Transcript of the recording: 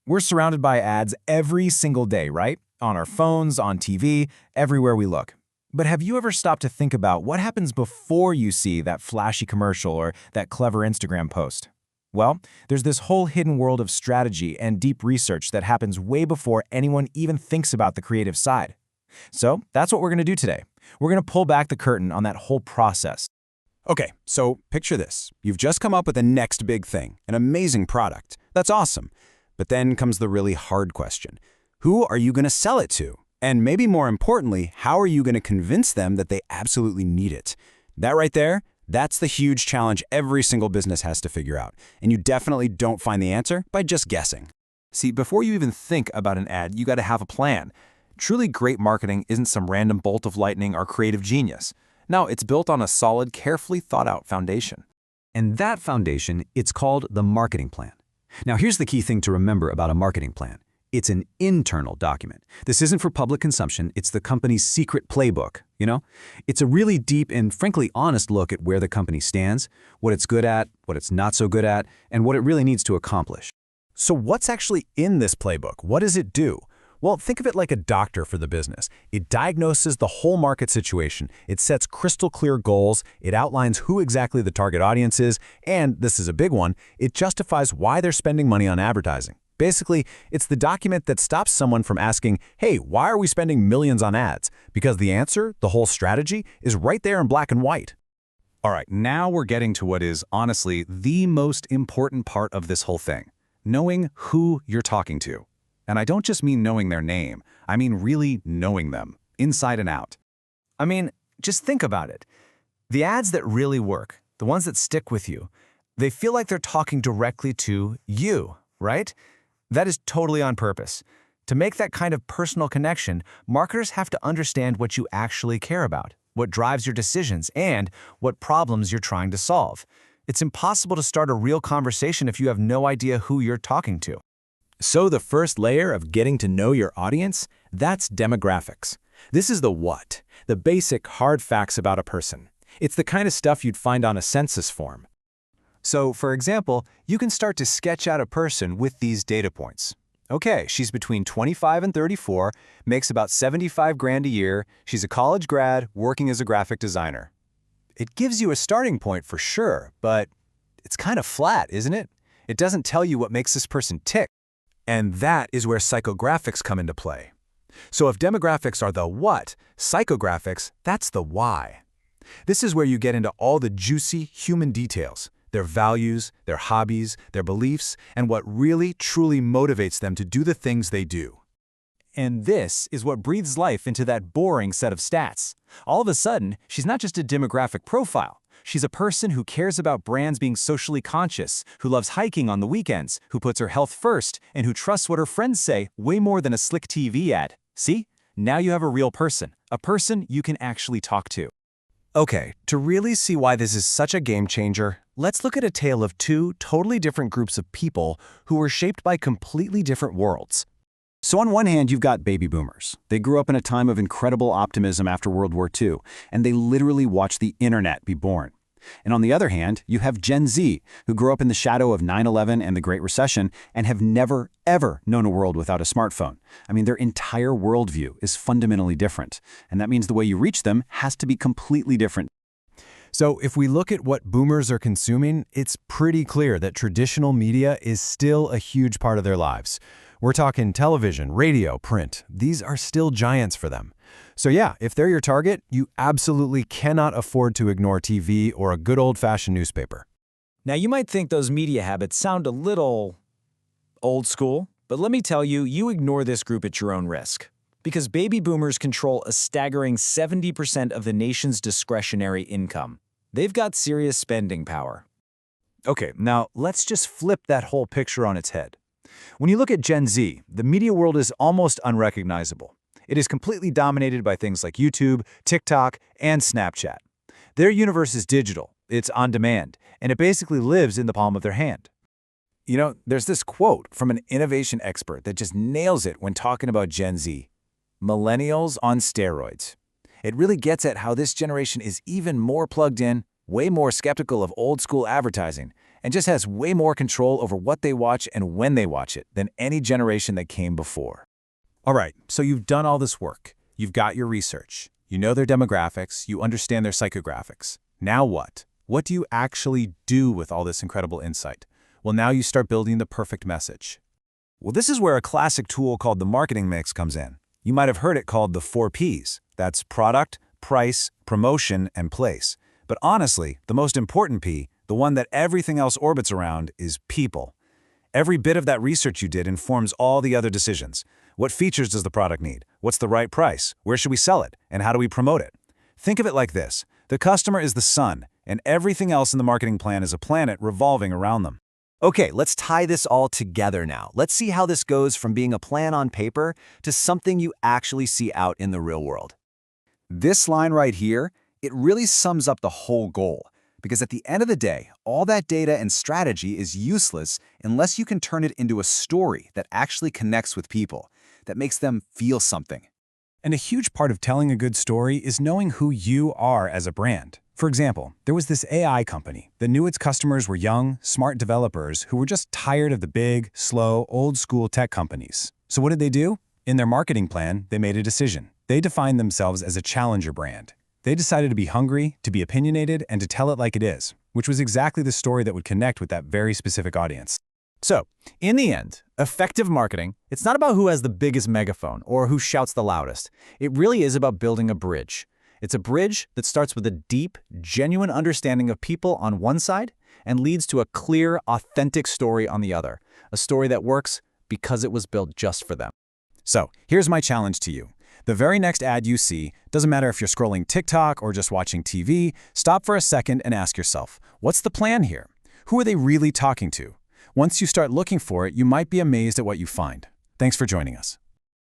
We're surrounded by ads every single day, right? On our phones, on TV, everywhere we look. But have you ever stopped to think about what happens before you see that flashy commercial or that clever Instagram post? Well, there's this whole hidden world of strategy and deep research that happens way before anyone even thinks about the creative side. So that's what we're going to do today. We're going to pull back the curtain on that whole process. Okay, so picture this. You've just come up with the next big thing, an amazing product. That's awesome. But then comes the really hard question. Who are you going to sell it to? And maybe more importantly, how are you going to convince them that they absolutely need it? That right there, that's the huge challenge every single business has to figure out. And you definitely don't find the answer by just guessing. See, before you even think about an ad, you got to have a plan. Truly great marketing isn't some random bolt of lightning or creative genius. No, it's built on a solid, carefully thought-out foundation. And that foundation, it's called the marketing plan. Now, here's the key thing to remember about a marketing plan. It's an internal document. This isn't for public consumption. It's the company's secret playbook, you know? It's a really deep and frankly honest look at where the company stands, what it's good at, what it's not so good at, and what it really needs to accomplish. So what's actually in this playbook? What does it do? Well, think of it like a doctor for the business. It diagnoses the whole market situation. It sets crystal clear goals. It outlines who exactly the target audience is. And this is a big one. It justifies why they're spending money on advertising. Basically, it's the document that stops someone from asking, hey, why are we spending millions on ads? Because the answer, the whole strategy, is right there in black and white. All right, now we're getting to what is honestly the most important part of this whole thing. Knowing who you're talking to. And I don't just mean knowing their name, I mean really knowing them, inside and out. I mean, just think about it. The ads that really work, the ones that stick with you, they feel like they're talking directly to you, right? That is totally on purpose. To make that kind of personal connection, marketers have to understand what you actually care about, what drives your decisions, and what problems you're trying to solve. It's impossible to start a real conversation if you have no idea who you're talking to. So the first layer of getting to know your audience, that's demographics. This is the what, the basic hard facts about a person. It's the kind of stuff you'd find on a census form. So, for example, you can start to sketch out a person with these data points. Okay, she's between 25 and 34, makes about 75 grand a year, she's a college grad working as a graphic designer. It gives you a starting point for sure, but it's kind of flat, isn't it? It doesn't tell you what makes this person tick. And that is where psychographics come into play. So if demographics are the what, psychographics, that's the why. This is where you get into all the juicy human details, their values, their hobbies, their beliefs, and what really, truly motivates them to do the things they do. And this is what breathes life into that boring set of stats. All of a sudden, she's not just a demographic profile. She's a person who cares about brands being socially conscious, who loves hiking on the weekends, who puts her health first, and who trusts what her friends say way more than a slick TV ad. See? Now you have a real person, a person you can actually talk to. Okay, to really see why this is such a game changer, let's look at a tale of two totally different groups of people who were shaped by completely different worlds. So on one hand, you've got baby boomers. They grew up in a time of incredible optimism after World War II, and they literally watched the internet be born. And on the other hand, you have Gen Z, who grew up in the shadow of 9/11 and the Great Recession and have never, ever known a world without a smartphone. I mean, their entire worldview is fundamentally different, and that means the way you reach them has to be completely different. So if we look at what boomers are consuming, it's pretty clear that traditional media is still a huge part of their lives. We're talking television, radio, print. These are still giants for them. So yeah, if they're your target, you absolutely cannot afford to ignore TV or a good old-fashioned newspaper. Now, you might think those media habits sound a little old school, but let me tell you, you ignore this group at your own risk. Because baby boomers control a staggering 70% of the nation's discretionary income. They've got serious spending power. Okay, now let's just flip that whole picture on its head. When you look at Gen Z, the media world is almost unrecognizable. It is completely dominated by things like YouTube, TikTok, and Snapchat. Their universe is digital, it's on demand, and it basically lives in the palm of their hand. You know, there's this quote from an innovation expert that just nails it when talking about Gen Z. Millennials on steroids. It really gets at how this generation is even more plugged in, way more skeptical of old-school advertising, and just has way more control over what they watch and when they watch it than any generation that came before. All right, so you've done all this work. You've got your research. You know their demographics. You understand their psychographics. Now what? What do you actually do with all this incredible insight? Well, now you start building the perfect message. Well, this is where a classic tool called the marketing mix comes in. You might have heard it called the 4 Ps. That's product, price, promotion, and place. But honestly, the most important P, the one that everything else orbits around, is people. Every bit of that research you did informs all the other decisions. What features does the product need? What's the right price? Where should we sell it? And how do we promote it? Think of it like this. The customer is the sun, and everything else in the marketing plan is a planet revolving around them. Okay, let's tie this all together now. Let's see how this goes from being a plan on paper to something you actually see out in the real world. This line right here, it really sums up the whole goal. Because at the end of the day, all that data and strategy is useless unless you can turn it into a story that actually connects with people, that makes them feel something. And a huge part of telling a good story is knowing who you are as a brand. For example, there was this AI company that knew its customers were young, smart developers who were just tired of the big, slow, old-school tech companies. So what did they do? In their marketing plan, they made a decision. They defined themselves as a challenger brand. They decided to be hungry, to be opinionated, and to tell it like it is, which was exactly the story that would connect with that very specific audience. So, in the end, effective marketing, it's not about who has the biggest megaphone or who shouts the loudest. It really is about building a bridge. It's a bridge that starts with a deep, genuine understanding of people on one side and leads to a clear, authentic story on the other, a story that works because it was built just for them. So, here's my challenge to you. The very next ad you see, doesn't matter if you're scrolling TikTok or just watching TV, stop for a second and ask yourself, what's the plan here? Who are they really talking to? Once you start looking for it, you might be amazed at what you find. Thanks for joining us.